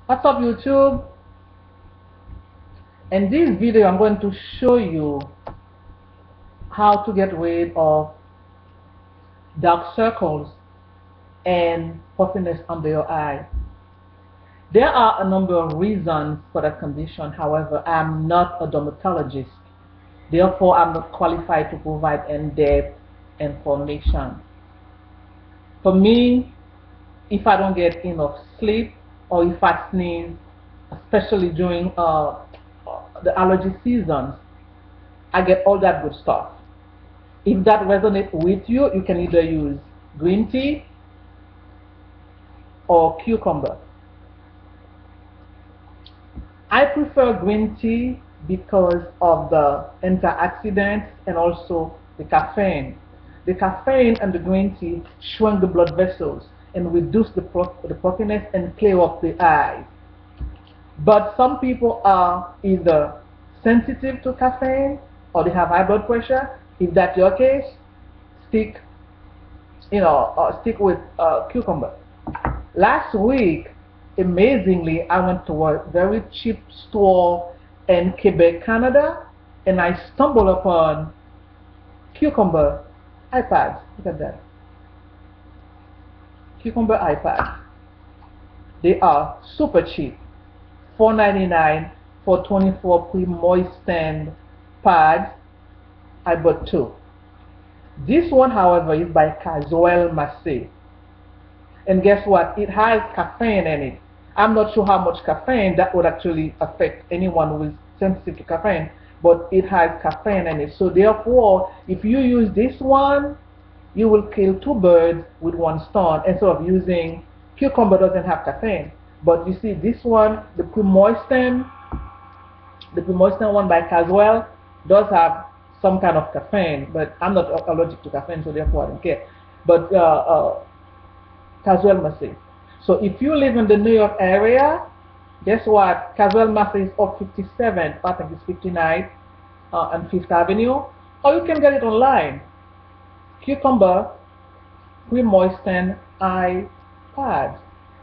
What's up, YouTube? In this video I'm going to show you how to get rid of dark circles and puffiness under your eye. There are a number of reasons for that condition. However, I'm not a dermatologist, therefore I'm not qualified to provide in-depth information. For me, if I don't get enough sleep or if I sneeze, especially during the allergy seasons, I get all that good stuff. If that resonates with you, you can either use green tea or cucumber. I prefer green tea because of the antioxidants and also the caffeine. The caffeine and the green tea shrink the blood vessels and reduce the puffiness and clear up the eyes. But some people are either sensitive to caffeine or they have high blood pressure. If that's your case, stick with cucumber. Last week, amazingly, I went to a very cheap store in Quebec, Canada, and I stumbled upon cucumber iPads. Look at that. Cucumber iPads. They are super cheap. $4.99 for 24 pre-moistened pads. I bought 2. This one, however, is by Casual Massé. And guess what? It has caffeine in it. I'm not sure how much caffeine that would actually affect anyone who is sensitive to caffeine, but it has caffeine in it. So therefore, if you use this one, you will kill 2 birds with 1 stone instead of using cucumber doesn't have caffeine. But you see this one, the pre-moistened one by Caswell does have some kind of caffeine, but I'm not allergic to caffeine, so therefore I don't care. But Caswell Massé. So if you live in the New York area, guess what? Caswell Massé is off 57th, I think it's 59th and 5th Avenue, or you can get it online. Cucumber pre-moistened eye pads.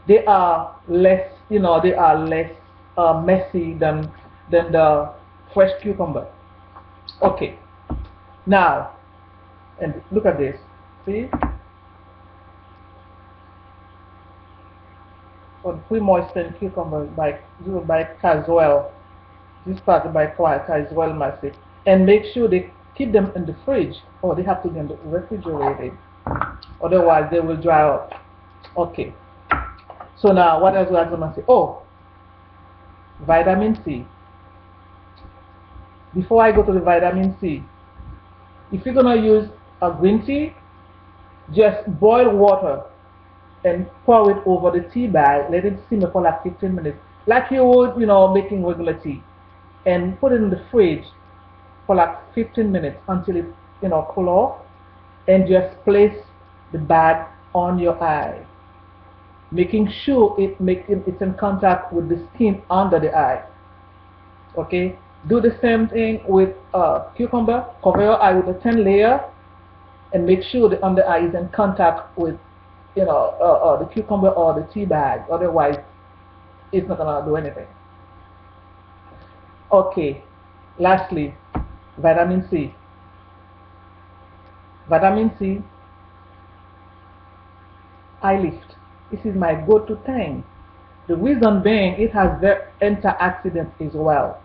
They are less, messy than the fresh cucumber. Okay. Now, and look at this. See? For pre-moistened cucumber by Caswell. This part by Caswell Massé. And make sure they keep them in the fridge, or they have to be refrigerated. Otherwise, they will dry up. Okay. So now, what else was I going to say? Oh, vitamin C. Before I go to the vitamin C, if you're going to use a green tea, just boil water and pour it over the tea bag. Let it simmer for like 15 minutes, like you would, making regular tea, and put it in the fridge for like 15 minutes until it, cool off, and just place the bag on your eye, making sure it's in contact with the skin under the eye. Okay, do the same thing with cucumber. Cover your eye with a thin layer and make sure the under eye is in contact with the cucumber or the tea bag. Otherwise, it's not gonna do anything. Okay, lastly, vitamin C. Vitamin C, eye lift. This is my go-to thing. The reason being, it has the antioxidants as well,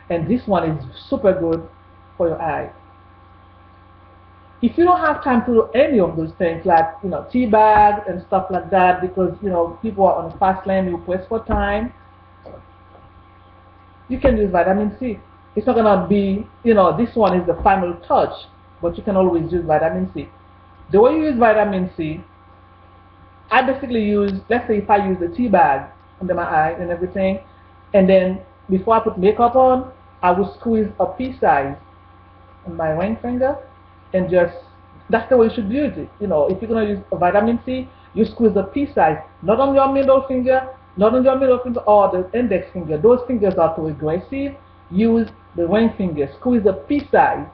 and this one is super good for your eyes. If you don't have time to do any of those things, like tea bags and stuff like that, because people are on a fast lane, you press for time, you can use vitamin C. It's not gonna be, this one is the final touch, but you can always use vitamin C. The way you use vitamin C, I basically use, let's say if I use the tea bag under my eye and everything, and then before I put makeup on, I will squeeze a pea size on my ring finger, and just, that's the way you should use it. If you're going to use a vitamin C, you squeeze the pea size, not on your middle finger, or the index finger. Those fingers are too aggressive. Use the ring finger, squeeze the pea size.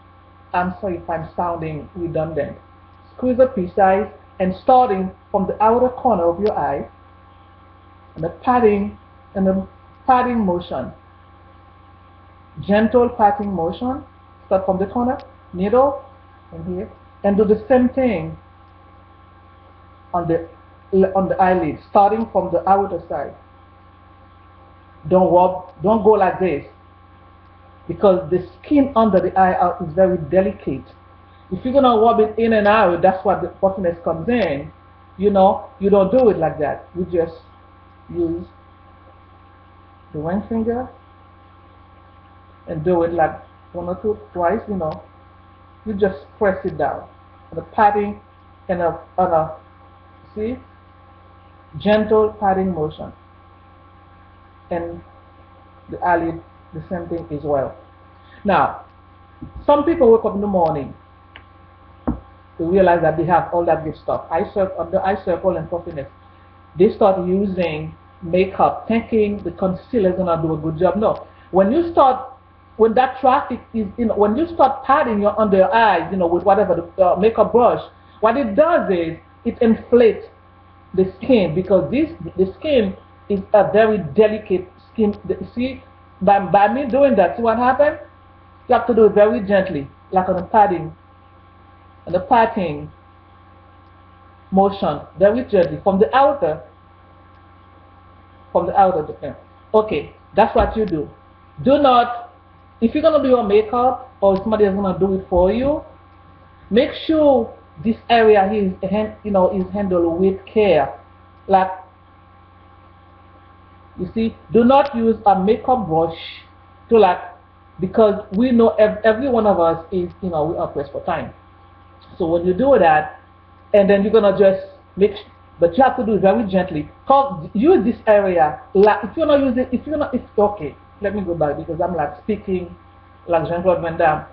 I'm sorry if I'm sounding redundant. Squeeze the pea size, and starting from the outer corner of your eye, and the padding And the patting motion, gentle patting motion. Start from the corner, needle, and here, and do the same thing on the eyelid, starting from the outer side. Don't rub, don't go like this, because the skin under the eye is very delicate. If you're gonna rub it in and out, that's what the puffiness comes in. You know, you don't do it like that. You just use the ring finger and do it like one or two, twice. You know, you just press it down. And the patting and a see, gentle patting motion, and the eyelid the same thing as well. Now, some people wake up in the morning to realize that they have all that good stuff. The eye circle and puffiness. They start using makeup, thinking the concealer is gonna do a good job. No, when that traffic is, when you start patting your under your eyes, with whatever the makeup brush, what it does is it inflates the skin, because the skin is a very delicate skin. See, by me doing that, see what happened? You have to do it very gently, like on the padding, and the patting motion, very gently from the outer defense. Okay, that's what you do. Do not, if you're gonna do your makeup or somebody is gonna do it for you, make sure this area is is handled with care. Like, you see, do not use a makeup brush to, like, because we know every one of us is, we are pressed for time. So when you do that, and then you're gonna just but you have to do it very gently. Use this area. Like, if you're not using, if you're not, it's okay. Let me go back, because I'm like speaking like Jean-Claude Van Damme.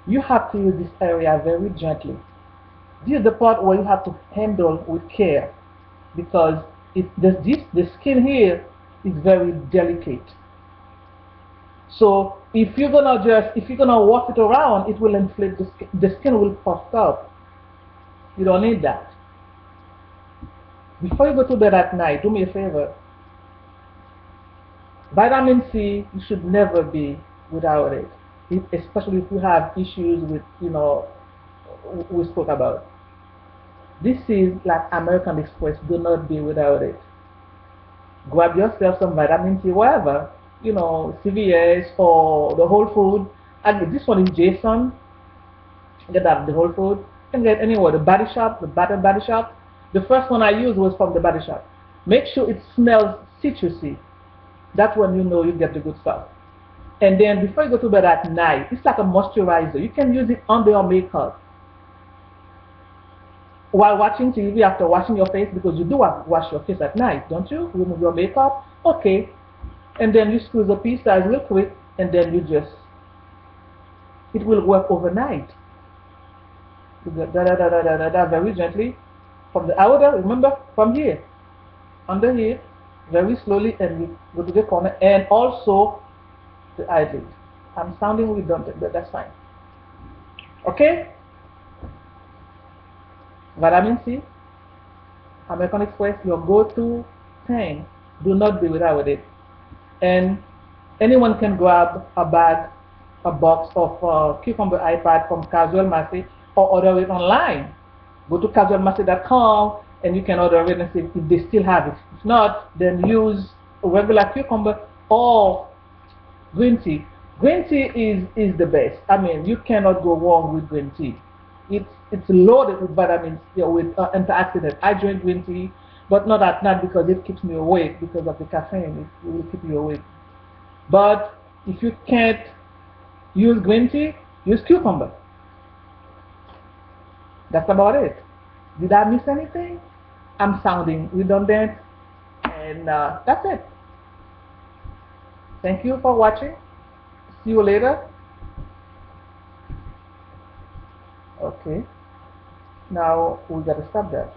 You have to use this area very gently. This is the part where you have to handle with care, because the skin here is very delicate. So if you're gonna walk it around, it will inflate the skin. The skin will puff up. You don't need that. Before you go to bed at night, do me a favor. Vitamin C, you should never be without it. Especially if you have issues with, we spoke about. This is like American Express. Do not be without it. Grab yourself some vitamin C wherever, CVS or the Whole Food. This one is Jason. Get that at the Whole Food. You can get anywhere. The Body Shop, the Bath and Body Shop. The first one I used was from the Body Shop. Make sure it smells citrusy. That's when you know you get the good stuff. And then before you go to bed at night, it's like a moisturizer. You can use it under your makeup. While watching TV, after washing your face, because you do wash your face at night, don't you? Remove your makeup. Okay. And then you squeeze a piece size real quick, and then it will work overnight. Very gently. From the outer, remember, from here, under here, very slowly, and we go to the corner, and also the eyelid. I'm sounding redundant, but that's fine. Okay? Vitamin C, American Express, your go-to thing. Do not be without it. And anyone can grab a box of cucumber eye pad from Casual Massy, or order it online. Go to casualmassy.com and you can order it and see if they still have it. If not, then use regular cucumber or green tea. Green tea is the best. I mean, you cannot go wrong with green tea. It's loaded with vitamins, with antioxidants. I drink green tea, but not at night because it keeps me awake because of the caffeine. It will keep you awake. But if you can't use green tea, use cucumber. That's about it. Did I miss anything? I'm sounding redundant, and that's it. Thank you for watching. See you later. Okay. Now we gotta stop that.